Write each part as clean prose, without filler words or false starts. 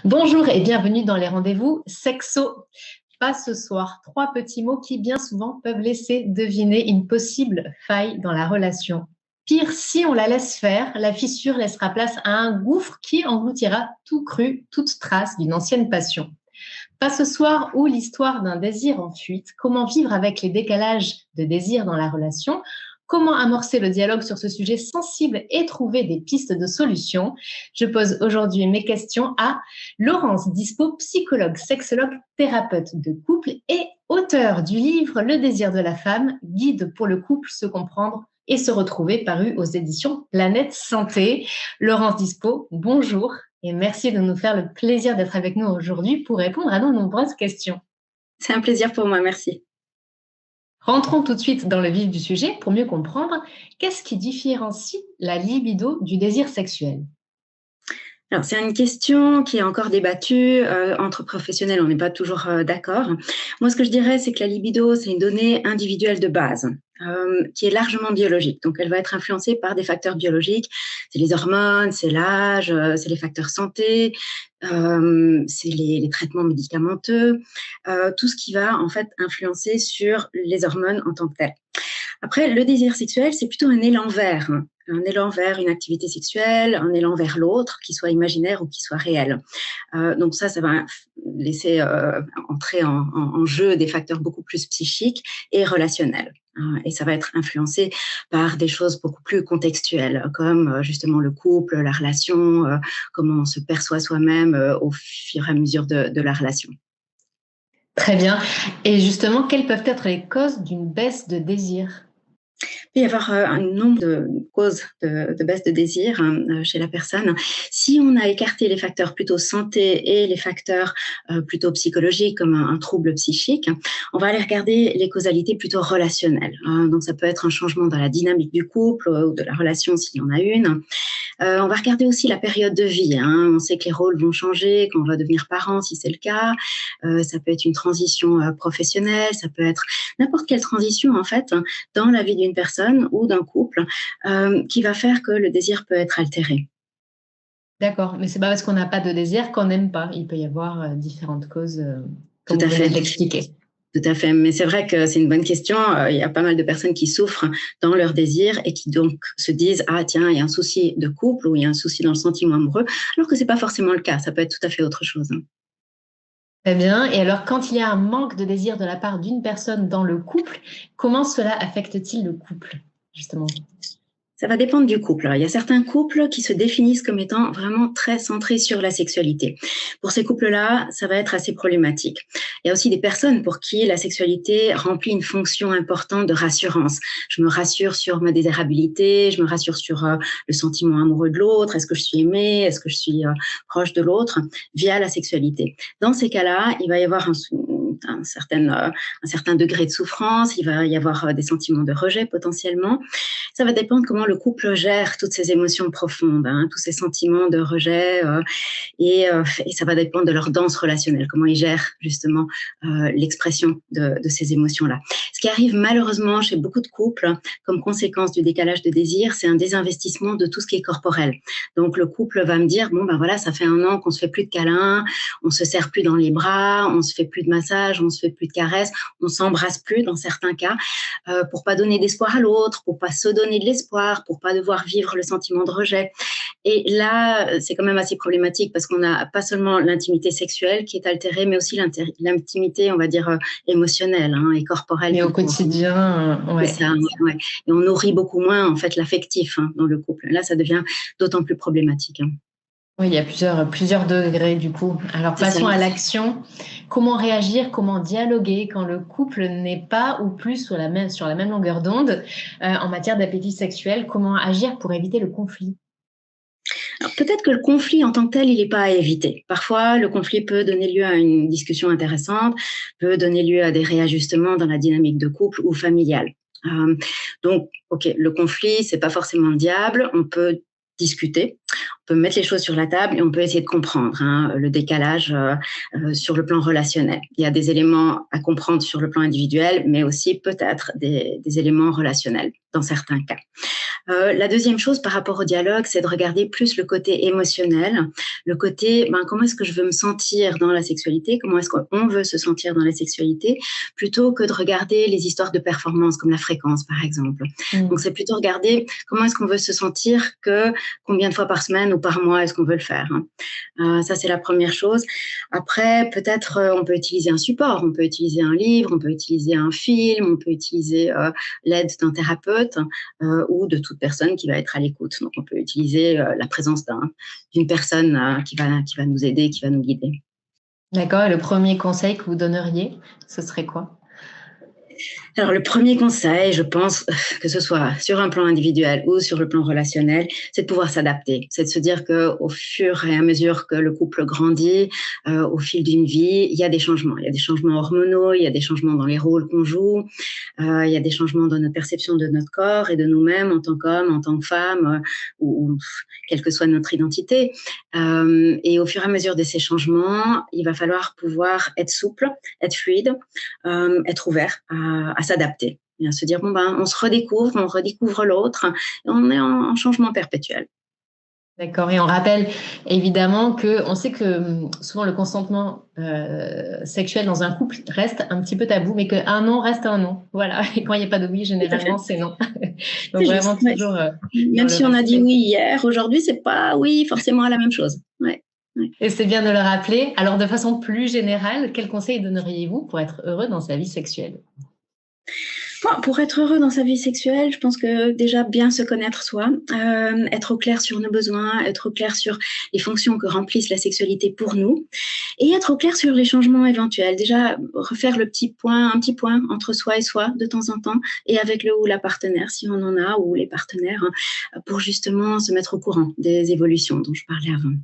Bonjour et bienvenue dans les rendez-vous sexo. Pas ce soir, trois petits mots qui bien souvent peuvent laisser deviner une possible faille dans la relation. Pire, si on la laisse faire, la fissure laissera place à un gouffre qui engloutira tout cru, toute trace d'une ancienne passion. Pas ce soir ou l'histoire d'un désir en fuite, comment vivre avec les décalages de désir dans la relation, comment amorcer le dialogue sur ce sujet sensible et trouver des pistes de solutions. Je pose aujourd'hui mes questions à Laurence Dispo, psychologue, sexologue, thérapeute de couple et auteure du livre Le désir de la femme, guide pour le couple, se comprendre et se retrouver, paru aux éditions Planète Santé. Laurence Dispo, bonjour et merci de nous faire le plaisir d'être avec nous aujourd'hui pour répondre à nos nombreuses questions. C'est un plaisir pour moi, merci. Rentrons tout de suite dans le vif du sujet pour mieux comprendre qu'est-ce qui différencie la libido du désir sexuel. Alors, c'est une question qui est encore débattue entre professionnels, on n'est pas toujours d'accord. Moi, ce que je dirais, c'est que la libido, c'est une donnée individuelle de base qui est largement biologique. Donc, elle va être influencée par des facteurs biologiques. C'est les hormones, c'est l'âge, c'est les facteurs santé, c'est les traitements médicamenteux, tout ce qui va en fait influencer sur les hormones en tant que telles. Après, le désir sexuel, c'est plutôt un élan vers une activité sexuelle, un élan vers l'autre, qui soit imaginaire ou qui soit réel. Donc ça va laisser entrer en jeu des facteurs beaucoup plus psychiques et relationnels. Et ça va être influencé par des choses beaucoup plus contextuelles, comme justement le couple, la relation, comment on se perçoit soi-même au fur et à mesure de la relation. Très bien. Et justement, quelles peuvent être les causes d'une baisse de désir ? Il peut y avoir un nombre de causes de baisse de désir chez la personne. Si on a écarté les facteurs plutôt santé et les facteurs plutôt psychologiques comme un trouble psychique, on va aller regarder les causalités plutôt relationnelles. Donc ça peut être un changement dans la dynamique du couple ou de la relation s'il y en a une. On va regarder aussi la période de vie. On sait que les rôles vont changer quand on va devenir parent, si c'est le cas. Ça peut être une transition professionnelle, ça peut être n'importe quelle transition en fait dans la vie d'une personne ou d'un couple qui va faire que le désir peut être altéré. D'accord, mais c'est pas parce qu'on n'a pas de désir qu'on n'aime pas. Il peut y avoir différentes causes, comme Tout à vous venez fait. de l'expliquer. Tout à fait, mais c'est vrai que c'est une bonne question. Il y a pas mal de personnes qui souffrent dans leur désir et qui donc se disent « Ah tiens, il y a un souci de couple ou il y a un souci dans le sentiment amoureux », alors que c'est pas forcément le cas, ça peut être tout à fait autre chose. Très bien. Et alors, quand il y a un manque de désir de la part d'une personne dans le couple, comment cela affecte-t-il le couple, justement ? Ça va dépendre du couple. Alors, il y a certains couples qui se définissent comme étant vraiment très centrés sur la sexualité. Pour ces couples-là, ça va être assez problématique. Il y a aussi des personnes pour qui la sexualité remplit une fonction importante de rassurance. Je me rassure sur ma désirabilité, je me rassure sur le sentiment amoureux de l'autre, est-ce que je suis aimée, est-ce que je suis proche de l'autre, via la sexualité. Dans ces cas-là, il va y avoir un certain degré de souffrance, il va y avoir des sentiments de rejet potentiellement. Ça va dépendre comment le couple gère toutes ces émotions profondes, tous ces sentiments de rejet, et ça va dépendre de leur danse relationnelle, comment ils gèrent justement l'expression de ces émotions-là. Ce qui arrive malheureusement chez beaucoup de couples, comme conséquence du décalage de désir, c'est un désinvestissement de tout ce qui est corporel. Donc le couple va me dire, bon ben voilà, ça fait 1 an qu'on se fait plus de câlins, on se serre plus dans les bras, on se fait plus de massage, on se fait plus de caresses, on s'embrasse plus dans certains cas, pour pas donner d'espoir à l'autre, pour pas se donner de l'espoir, pour pas devoir vivre le sentiment de rejet. Et là, c'est quand même assez problématique parce qu'on n'a pas seulement l'intimité sexuelle qui est altérée, mais aussi l'intimité, on va dire, émotionnelle et corporelle. Mais au quotidien, ouais. C'est ça, ouais. Et on nourrit beaucoup moins, en fait, l'affectif dans le couple. Là, ça devient d'autant plus problématique. Oui, il y a plusieurs degrés du coup. Alors, passons à l'action. Comment réagir, comment dialoguer quand le couple n'est pas ou plus sur la même longueur d'onde en matière d'appétit sexuel? Comment agir pour éviter le conflit? Alors, peut-être que le conflit en tant que tel, il n'est pas à éviter. Parfois, le conflit peut donner lieu à une discussion intéressante, peut donner lieu à des réajustements dans la dynamique de couple ou familiale. Donc, ok, le conflit, c'est pas forcément le diable. On peut discuter. On peut mettre les choses sur la table et on peut essayer de comprendre le décalage sur le plan relationnel. Il y a des éléments à comprendre sur le plan individuel, mais aussi peut-être des éléments relationnels dans certains cas. La deuxième chose par rapport au dialogue, c'est de regarder plus le côté émotionnel, le côté comment est-ce que je veux me sentir dans la sexualité, comment est-ce qu'on veut se sentir dans la sexualité, plutôt que de regarder les histoires de performance comme la fréquence par exemple. Donc c'est plutôt regarder comment est-ce qu'on veut se sentir que combien de fois par semaine ou par mois est-ce qu'on veut le faire. Ça c'est la première chose. Après peut-être on peut utiliser un support, on peut utiliser un livre, on peut utiliser un film, on peut utiliser l'aide d'un thérapeute ou de toute personne qui va être à l'écoute. Donc on peut utiliser la présence d'une personne qui va nous aider, qui va nous guider. D'accord. Et le premier conseil que vous donneriez, ce serait quoi? Alors, le premier conseil, je pense, que ce soit sur un plan individuel ou sur le plan relationnel, c'est de pouvoir s'adapter. C'est de se dire qu'au fur et à mesure que le couple grandit, au fil d'une vie, il y a des changements. Il y a des changements hormonaux, il y a des changements dans les rôles qu'on joue, il y a des changements dans notre perception de notre corps et de nous-mêmes en tant qu'hommes, en tant que femmes, ou quelle que soit notre identité. Et au fur et à mesure de ces changements, il va falloir pouvoir être souple, être fluide, être ouvert à s'adapter et à se dire on se redécouvre, on redécouvre l'autre, et on est en changement perpétuel. D'accord. Et on rappelle évidemment qu'on sait que souvent le consentement sexuel dans un couple reste un petit peu tabou, mais qu'un non reste un non. Voilà. Et quand il n'y a pas de oui, généralement, c'est non. Donc c'est vraiment juste, toujours. Même si on a dit oui hier, aujourd'hui, c'est pas oui forcément à la même chose. Ouais. Et c'est bien de le rappeler. Alors, de façon plus générale, quels conseils donneriez-vous pour être heureux dans sa vie sexuelle? Pour être heureux dans sa vie sexuelle, je pense que déjà bien se connaître soi, être au clair sur nos besoins, être au clair sur les fonctions que remplissent la sexualité pour nous et être au clair sur les changements éventuels. Déjà refaire un petit point entre soi et soi de temps en temps et avec le ou la partenaire si on en a ou les partenaires pour justement se mettre au courant des évolutions dont je parlais avant.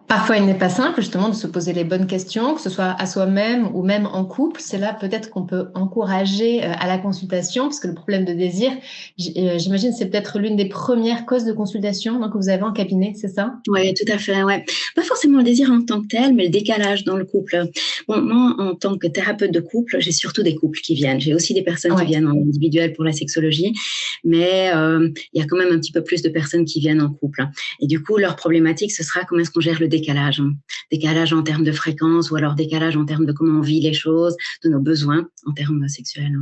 Parfois, il n'est pas simple justement de se poser les bonnes questions, que ce soit à soi-même ou même en couple. C'est là peut-être qu'on peut encourager à la consultation, parce que le problème de désir, j'imagine, c'est peut-être l'une des premières causes de consultation que vous avez en cabinet, c'est ça? Oui, tout à fait, ouais. Pas forcément le désir en tant que tel, mais le décalage dans le couple. Bon, moi, en tant que thérapeute de couple, j'ai surtout des couples qui viennent. J'ai aussi des personnes qui viennent en individuel pour la sexologie, mais il y a quand même un petit peu plus de personnes qui viennent en couple. Et du coup, leur problématique, ce sera comment est-ce qu'on gère le décalage. Décalage en termes de fréquence ou alors décalage en termes de comment on vit les choses, de nos besoins en termes sexuels.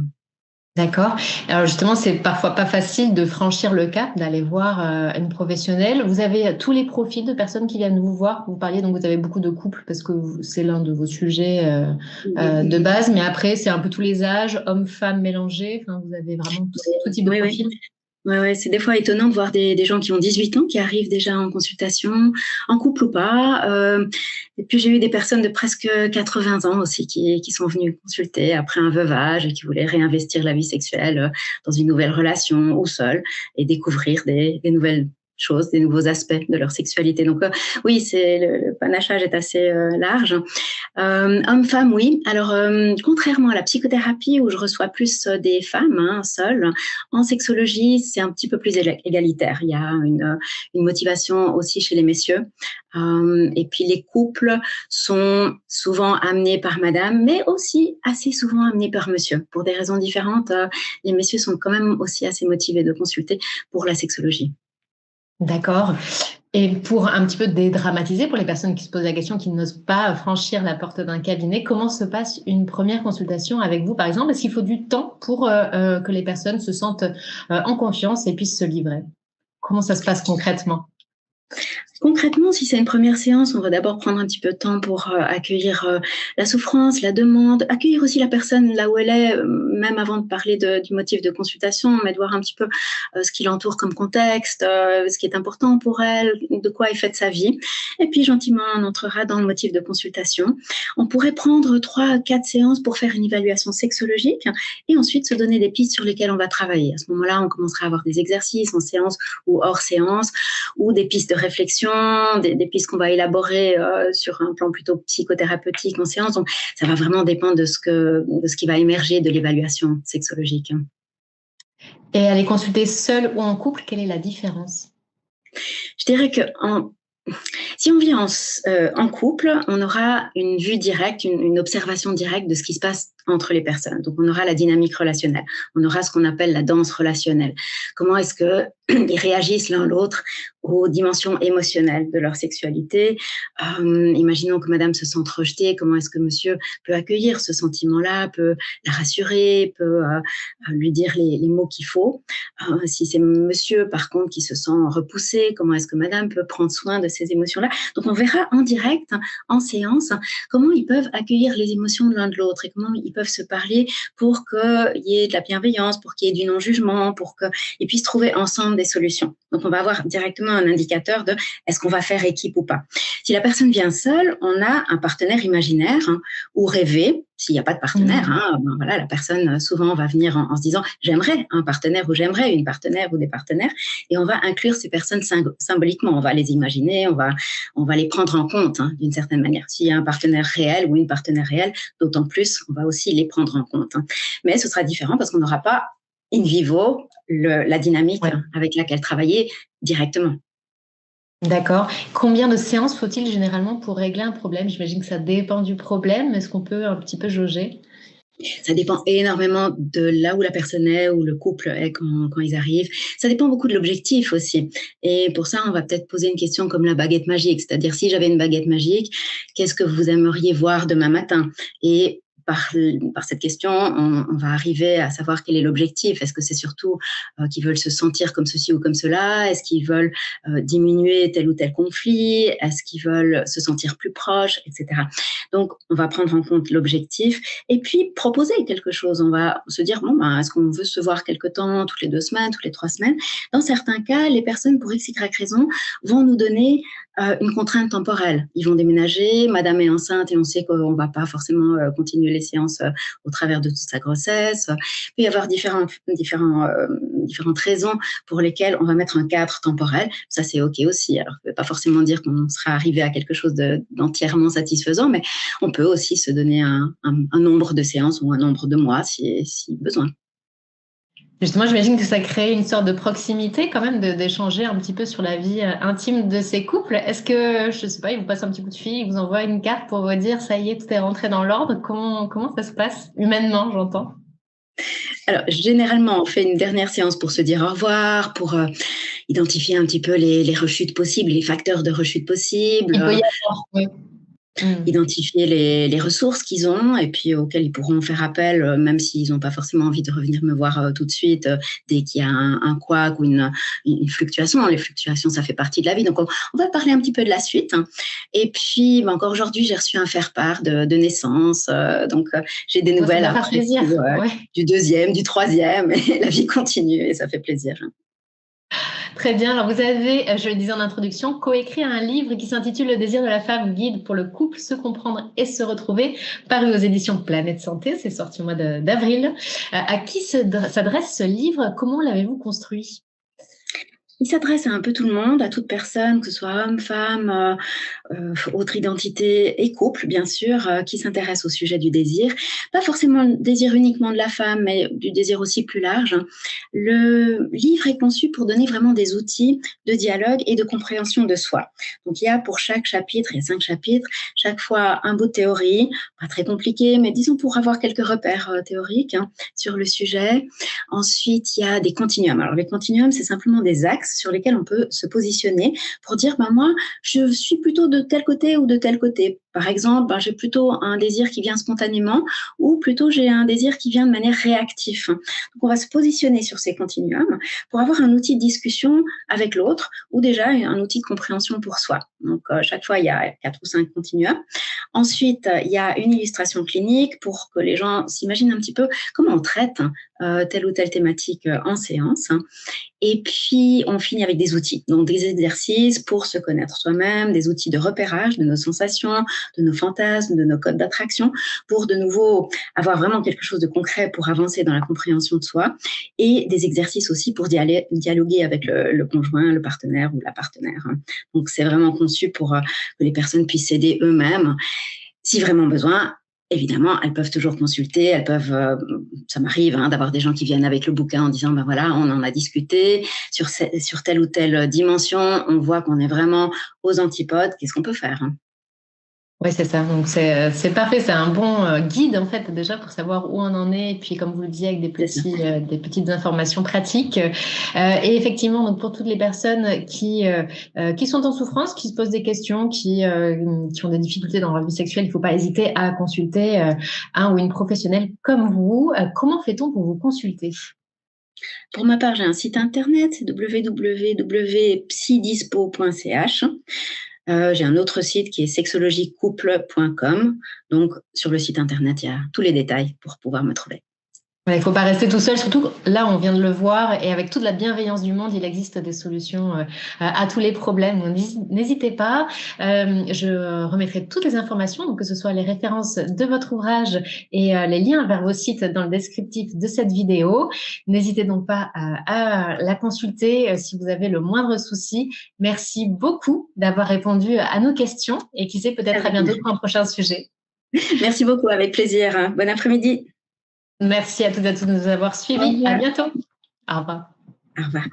D'accord. Alors justement, c'est parfois pas facile de franchir le cap, d'aller voir une professionnelle. Vous avez tous les profils de personnes qui viennent vous voir. Vous parliez, donc vous avez beaucoup de couples parce que c'est l'un de vos sujets de base, mais après, c'est un peu tous les âges, hommes, femmes mélangés. Enfin, vous avez vraiment tout type de profil. Ouais, c'est des fois étonnant de voir des gens qui ont 18 ans qui arrivent déjà en consultation, en couple ou pas. Et puis j'ai eu des personnes de presque 80 ans aussi qui sont venues consulter après un veuvage et qui voulaient réinvestir la vie sexuelle dans une nouvelle relation ou seule et découvrir des nouvelles choses, des nouveaux aspects de leur sexualité. Donc oui, le panachage est assez large. Homme-femme, oui. Alors, contrairement à la psychothérapie où je reçois plus des femmes seules, en sexologie, c'est un petit peu plus égalitaire. Il y a une motivation aussi chez les messieurs. Et puis, les couples sont souvent amenés par madame, mais aussi assez souvent amenés par monsieur. Pour des raisons différentes, les messieurs sont quand même aussi assez motivés de consulter pour la sexologie. D'accord. Et pour un petit peu dédramatiser, pour les personnes qui se posent la question, qui n'osent pas franchir la porte d'un cabinet, comment se passe une première consultation avec vous, par exemple? Est-ce qu'il faut du temps pour que les personnes se sentent en confiance et puissent se livrer? Comment ça se passe concrètement? Concrètement, si c'est une première séance, on va d'abord prendre un petit peu de temps pour accueillir la souffrance, la demande, accueillir aussi la personne là où elle est, même avant de parler du motif de consultation, mais de voir un petit peu ce qui l'entoure comme contexte, ce qui est important pour elle, de quoi elle fait de sa vie. Et puis gentiment, on entrera dans le motif de consultation. On pourrait prendre 3 à 4 séances pour faire une évaluation sexologique et ensuite se donner des pistes sur lesquelles on va travailler. À ce moment-là, on commencera à avoir des exercices en séance ou hors séance ou des pistes de réflexion, des pistes qu'on va élaborer sur un plan plutôt psychothérapeutique en séance. Donc, ça va vraiment dépendre de ce qui va émerger de l'évaluation sexologique. Et aller consulter seul ou en couple, quelle est la différence? Je dirais que si on vit en couple, on aura une vue directe, une observation directe de ce qui se passe entre les personnes. Donc, on aura la dynamique relationnelle. On aura ce qu'on appelle la danse relationnelle. Comment est-ce que ils réagissent l'un l'autre aux dimensions émotionnelles de leur sexualité. Imaginons que madame se sente rejetée. Comment est-ce que monsieur peut accueillir ce sentiment-là, peut la rassurer, peut lui dire les mots qu'il faut. Si c'est monsieur, par contre, qui se sent repoussé, comment est-ce que madame peut prendre soin de ces émotions-là. Donc, on verra en direct, en séance, comment ils peuvent accueillir les émotions de l'un de l'autre et comment ils peuvent se parler pour qu'il y ait de la bienveillance, pour qu'il y ait du non-jugement, pour qu'ils puissent trouver ensemble des solutions. Donc, on va avoir directement un indicateur de est-ce qu'on va faire équipe ou pas. Si la personne vient seule, on a un partenaire imaginaire ou rêvé. S'il n'y a pas de partenaire, voilà, la personne souvent va venir en se disant j'aimerais un partenaire ou j'aimerais une partenaire ou des partenaires, et on va inclure ces personnes symboliquement. On va les imaginer, on va les prendre en compte d'une certaine manière. S'il y a un partenaire réel ou une partenaire réelle, d'autant plus, on va aussi les prendre en compte. Mais ce sera différent parce qu'on n'aura pas in vivo la dynamique avec laquelle travailler directement. D'accord. Combien de séances faut-il généralement pour régler un problème? J'imagine que ça dépend du problème. Est-ce qu'on peut un petit peu jauger? Ça dépend énormément de là où la personne est, où le couple est quand ils arrivent. Ça dépend beaucoup de l'objectif aussi. Et pour ça, on va peut-être poser une question comme la baguette magique. C'est-à-dire, si j'avais une baguette magique, qu'est-ce que vous aimeriez voir demain matin? Et par cette question, on va arriver à savoir quel est l'objectif. Est-ce que c'est surtout qu'ils veulent se sentir comme ceci ou comme cela? Est-ce qu'ils veulent diminuer tel ou tel conflit? Est-ce qu'ils veulent se sentir plus proches, etc. Donc, on va prendre en compte l'objectif et puis proposer quelque chose. On va se dire, est-ce qu'on veut se voir quelque temps, toutes les 2 semaines, toutes les 3 semaines? Dans certains cas, les personnes, pour x, y raison, vont nous donner une contrainte temporelle. Ils vont déménager, madame est enceinte et on sait qu'on ne va pas forcément continuer les séances au travers de toute sa grossesse. Il peut y avoir différentes raisons pour lesquelles on va mettre un cadre temporel. Ça, c'est OK aussi. Alors, ça ne veut pas forcément dire qu'on sera arrivé à quelque chose d'entièrement satisfaisant, mais on peut aussi se donner un nombre de séances ou un nombre de mois si besoin. Justement, j'imagine que ça crée une sorte de proximité quand même d'échanger un petit peu sur la vie intime de ces couples. Est-ce que, je ne sais pas, ils vous passent un petit coup de fil, ils vous envoient une carte pour vous dire ça y est, tout est rentré dans l'ordre? Comment ça se passe humainement, j'entends? Alors, généralement, on fait une dernière séance pour se dire au revoir, pour identifier un petit peu les rechutes possibles, les facteurs de rechute possibles. Il peut y avoir, oui. Identifier les ressources qu'ils ont et puis auxquelles ils pourront faire appel, même s'ils n'ont pas forcément envie de revenir me voir tout de suite dès qu'il y a un couac ou une fluctuation. Les fluctuations, ça fait partie de la vie. Donc, on va parler un petit peu de la suite. Et puis, encore aujourd'hui, j'ai reçu un faire-part de naissance. Donc, j'ai des nouvelles à plaisir. Du 2e, du 3e. Et la vie continue et ça fait plaisir. Très bien. Alors, vous avez, je le disais en introduction, coécrit un livre qui s'intitule Le désir de la femme, guide pour le couple, se comprendre et se retrouver, paru aux éditions Planète Santé. C'est sorti au mois d'avril. À qui s'adresse ce livre? Comment l'avez-vous construit? Il s'adresse à un peu tout le monde, à toute personne, que ce soit homme, femme, autre identité et couple, bien sûr, qui s'intéresse au sujet du désir. Pas forcément le désir uniquement de la femme, mais du désir aussi plus large. Le livre est conçu pour donner vraiment des outils de dialogue et de compréhension de soi. Donc, il y a pour chaque chapitre, il y a 5 chapitres, chaque fois un bout de théorie, pas très compliqué, mais disons pour avoir quelques repères théoriques sur le sujet. Ensuite, il y a des continuums. Alors, les continuums, c'est simplement des axes sur lesquels on peut se positionner pour dire, moi, je suis plutôt de tel côté ou de tel côté. Par exemple, j'ai plutôt un désir qui vient spontanément ou plutôt j'ai un désir qui vient de manière réactive. Donc, on va se positionner sur ces continuums pour avoir un outil de discussion avec l'autre ou déjà un outil de compréhension pour soi. Donc, chaque fois, il y a 4 ou 5 continuums. Ensuite, il y a une illustration clinique pour que les gens s'imaginent un petit peu comment on traite telle ou telle thématique en séance. Et puis, on finit avec des outils, donc des exercices pour se connaître soi-même, des outils de repérage de nos sensations, de nos fantasmes, de nos codes d'attraction, pour de nouveau avoir vraiment quelque chose de concret pour avancer dans la compréhension de soi, et des exercices aussi pour dialoguer avec le conjoint, le partenaire ou la partenaire. Donc, c'est vraiment conçu pour que les personnes puissent s'aider eux-mêmes, si vraiment besoin, évidemment, elles peuvent toujours consulter, elles peuvent, ça m'arrive d'avoir des gens qui viennent avec le bouquin en disant, ben voilà, on en a discuté sur telle ou telle dimension, on voit qu'on est vraiment aux antipodes, qu'est-ce qu'on peut faire? Oui, c'est ça. Donc, c'est parfait. C'est un bon guide, en fait, déjà pour savoir où on en est. Et puis, comme vous le disiez, avec des petites informations pratiques. Et effectivement, donc, pour toutes les personnes qui sont en souffrance, qui se posent des questions, qui ont des difficultés dans leur vie sexuelle, il ne faut pas hésiter à consulter un ou une professionnelle comme vous. Comment fait-on pour vous consulter? Pour ma part, j'ai un site internet, c'est www.psydispo.ch. J'ai un autre site qui est sexologiecouple.com. Donc, sur le site internet, il y a tous les détails pour pouvoir me trouver. Il ne faut pas rester tout seul, surtout là, on vient de le voir, et avec toute la bienveillance du monde, il existe des solutions à tous les problèmes. Donc, n'hésitez pas. Je remettrai toutes les informations, donc que ce soit les références de votre ouvrage et les liens vers vos sites dans le descriptif de cette vidéo. N'hésitez donc pas à la consulter si vous avez le moindre souci. Merci beaucoup d'avoir répondu à nos questions et qui sait, peut-être à bientôt pour un prochain sujet. Merci beaucoup, avec plaisir. Bon après-midi. Merci à toutes et à tous de nous avoir suivis. À bientôt. Au revoir. Au revoir.